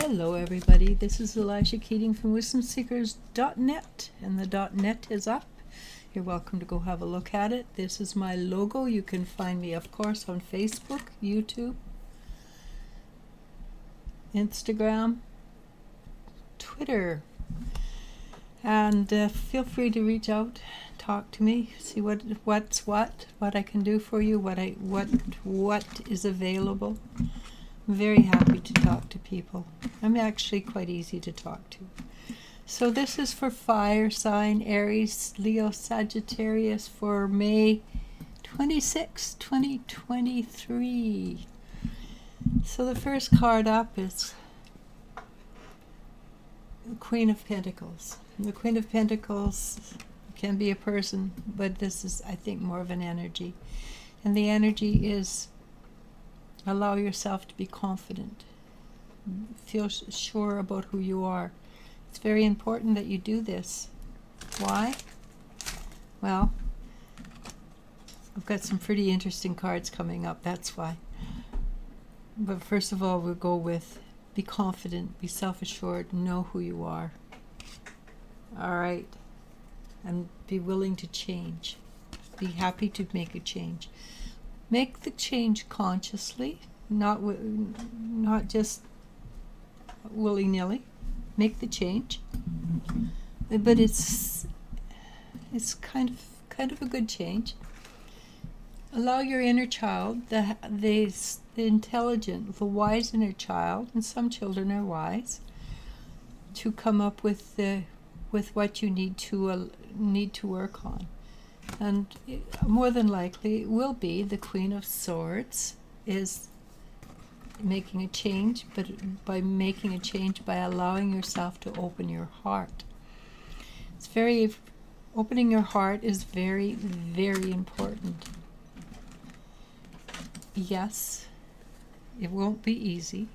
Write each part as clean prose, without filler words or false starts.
Hello everybody, this is ELIZ-SHA Keating from WisdomSeekers.net, and the .net is up. You're welcome to go have a look at it. This is my logo. You can find me, of course, on Facebook, YouTube, Instagram, Twitter, and feel free to reach out, talk to me, see what's what I can do for you, what is available. I'm very happy to talk to people. I'm actually quite easy to talk to. So this is for fire sign, Aries, Leo, Sagittarius for May 26, 2023. So the first card up is the Queen of Pentacles. The Queen of Pentacles can be a person, but this is, I think, more of an energy. And the energy is allow yourself to be confident. Feel sure about who you are. It's very important that you do this. Why? Well, I've got some pretty interesting cards coming up, that's why. But first of all, we'll go with be confident, be self-assured, know who you are. All right. And be willing to change. Be happy to make a change. Make the change consciously, not just willy-nilly. Make the change, but it's kind of a good change. Allow your inner child, the intelligent, the wise inner child, and some children are wise, to come up with what you need to work on. And more than likely it will be the Queen of Swords is making a change, but by making a change by allowing yourself to open your heart. Opening your heart is very, very important. Yes, it won't be easy.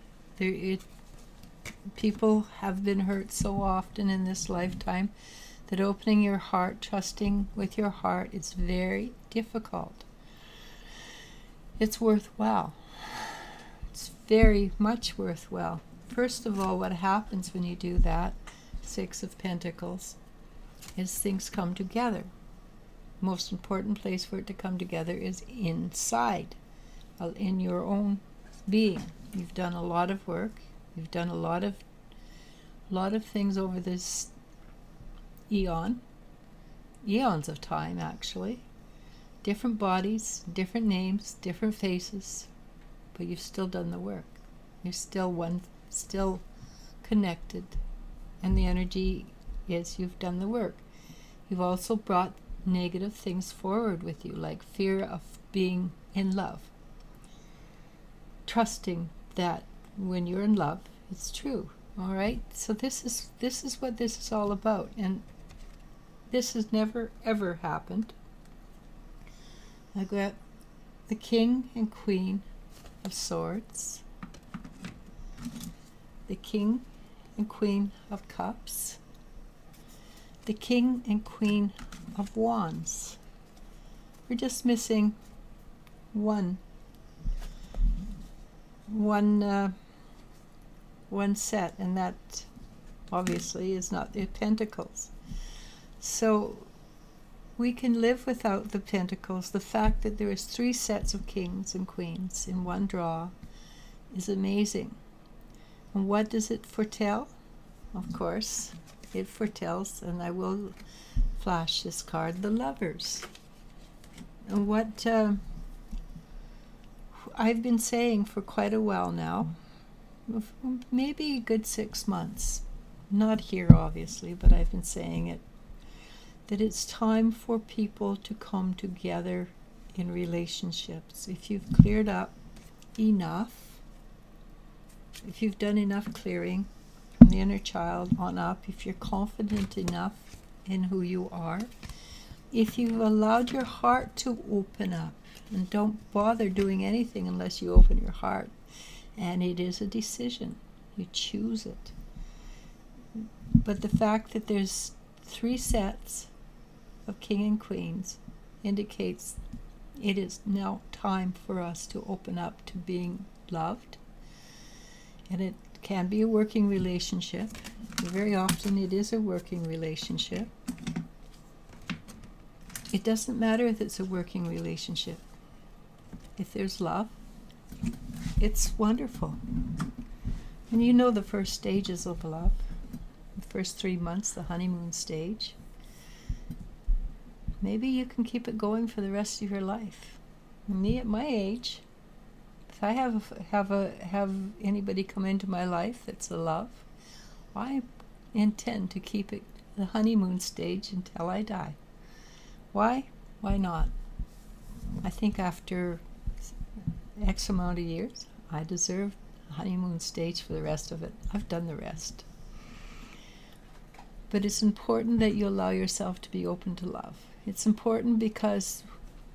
People have been hurt so often in this lifetime that opening your heart, trusting with your heart, is very difficult. It's worthwhile. It's very much worthwhile. First of all, what happens when you do that, Six of Pentacles, is things come together. Most important place for it to come together is inside, in your own being. You've done a lot of work. You've done a lot of things over this eons of time, actually. Different bodies, different names, different faces, but you've still done the work. You're still connected, and the energy is you've done the work. You've also brought negative things forward with you, like fear of being in love. Trusting that when you're in love, it's true. All right? So this is what this is all about, and this has never ever happened. I got the King and Queen of Swords, the King and Queen of Cups, the King and Queen of Wands. We're just missing one set, and that obviously is not the Pentacles. So we can live without the Pentacles. The fact that there is 3 sets of kings and queens in one draw is amazing. And what does it foretell? Of course, it foretells, and I will flash this card, the Lovers. And what I've been saying for quite a while now, maybe a good 6 months, not here obviously, but I've been saying it, that it's time for people to come together in relationships. If you've cleared up enough, if you've done enough clearing from the inner child on up, if you're confident enough in who you are, if you've allowed your heart to open up, and don't bother doing anything unless you open your heart, and it is a decision. You choose it. But the fact that there's 3 sets of king and queens indicates it is now time for us to open up to being loved, and it can be a working relationship. Very often it is a working relationship. It doesn't matter if it's a working relationship. If there's love, it's wonderful. And you know the first stages of love. The first 3 months, the honeymoon stage. Maybe you can keep it going for the rest of your life. Me at my age, if I have anybody come into my life that's a love, I intend to keep it the honeymoon stage until I die. Why? Why not? I think after X amount of years, I deserve the honeymoon stage for the rest of it. I've done the rest. But it's important that you allow yourself to be open to love. It's important because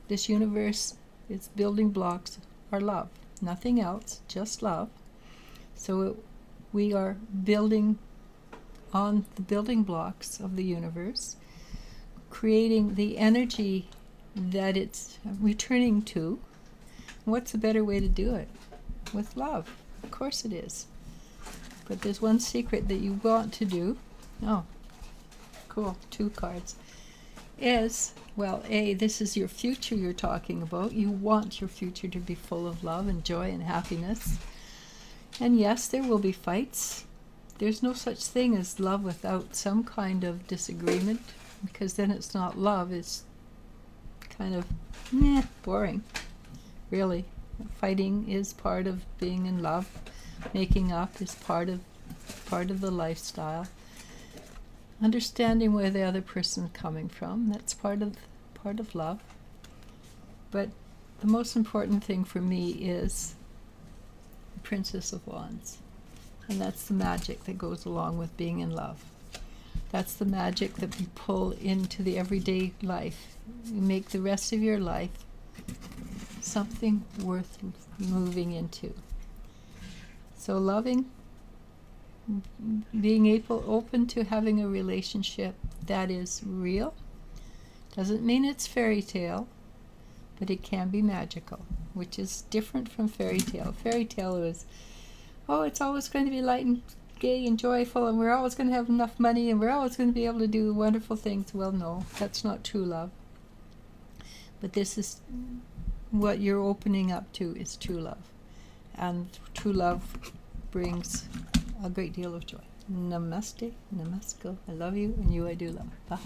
this universe, its building blocks are love. Nothing else, just love. So we are building on the building blocks of the universe, creating the energy that it's returning to. What's a better way to do it? With love. Of course it is. But there's one secret that you want to do. Oh, cool. 2 cards. Is, well, this is your future you're talking about. You want your future to be full of love and joy and happiness. And yes, there will be fights. There's no such thing as love without some kind of disagreement, because then it's not love. It's kind of boring, really. Fighting is part of being in love. Making up is part of the lifestyle. Understanding where the other person is coming from, that's part of love. But the most important thing for me is the Princess of Wands. And that's the magic that goes along with being in love. That's the magic that we pull into the everyday life. You make the rest of your life something worth moving into. So loving, being open to having a relationship that is real, doesn't mean it's fairy tale, but it can be magical, which is different from fairy tale. Fairy tale is, it's always going to be light and gay and joyful, and we're always going to have enough money, and we're always going to be able to do wonderful things. Well, no, that's not true love. But this is what you're opening up to, is true love. And true love brings a great deal of joy. Namaste, namaskar. I love you, and you I do love. Bye.